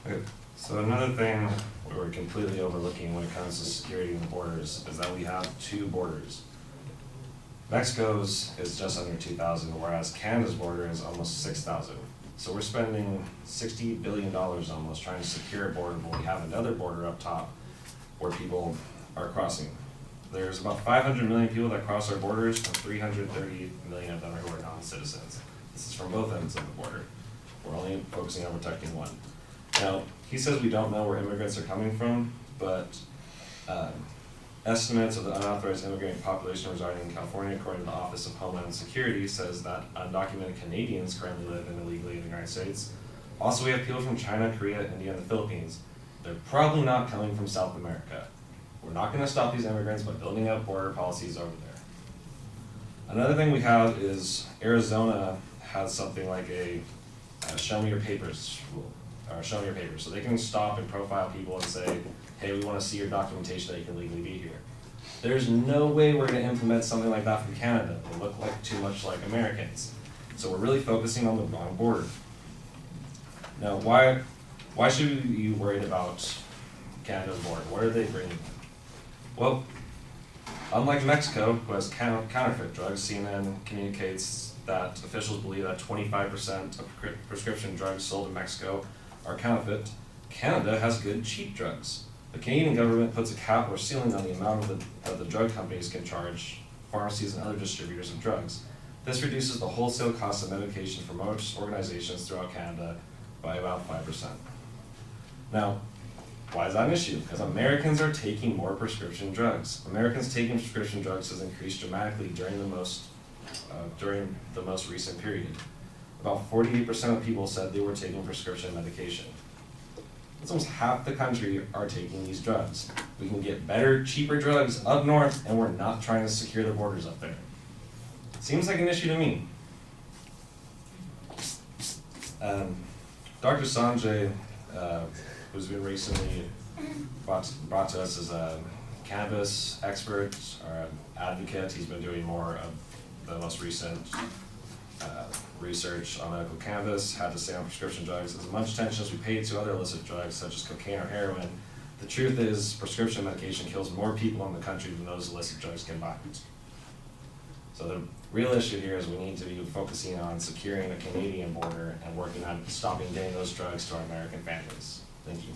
Okay. So another thing we're completely overlooking when it comes to security in the borders is that we have two borders. Mexico's is just under 2,000, whereas Canada's border is almost 6,000. So we're spending $60 billion almost trying to secure a border, but we have another border up top where people are crossing. There's about 500 million people that cross our borders, and 330 million of them are who are non-citizens. This is from both ends of the border. We're only focusing on protecting one. Now, he says we don't know where immigrants are coming from, but estimates of the unauthorized immigrant population residing in California, according to the Office of Homeland Security, says that undocumented Canadians currently live illegally in the United States. Also, we have people from China, Korea, India, and the Philippines. They're probably not coming from South America. We're not going to stop these immigrants by building out border policies over there. Another thing we have is Arizona has something like a show me your papers rule, or show me your papers. So they can stop and profile people and say, hey, we want to see your documentation that you can legally be here. There's no way we're going to implement something like that from Canada. They look like too much like Americans. So we're really focusing on the wrong border. Now, why should we be worried about Canada's border? What are they bringing? Well, unlike Mexico, who has counterfeit drugs, CNN communicates that officials believe that 25% of prescription drugs sold in Mexico are counterfeit. Canada has good, cheap drugs. The Canadian government puts a cap or ceiling on the amount that the drug companies can charge pharmacies and other distributors of drugs. This reduces the wholesale cost of medication for most organizations throughout Canada by about 5%. Now, why is that an issue? Because Americans are taking more prescription drugs. Americans taking prescription drugs has increased dramatically during the most recent period. About 48% of people said they were taking prescription medication. That's almost half the country are taking these drugs. We can get better, cheaper drugs up north, and we're not trying to secure the borders up there. Seems like an issue to me. Dr. Sanjay, who's been recently brought to us as a cannabis expert or advocate, he's been doing more of the most recent research on medical cannabis, had to say on prescription drugs. As much attention as we pay to other illicit drugs such as cocaine or heroin, the truth is prescription medication kills more people in the country than those illicit drugs can buy. So the real issue here is we need to be focusing on securing the Canadian border and working on stopping getting those drugs to our American families. Thank you.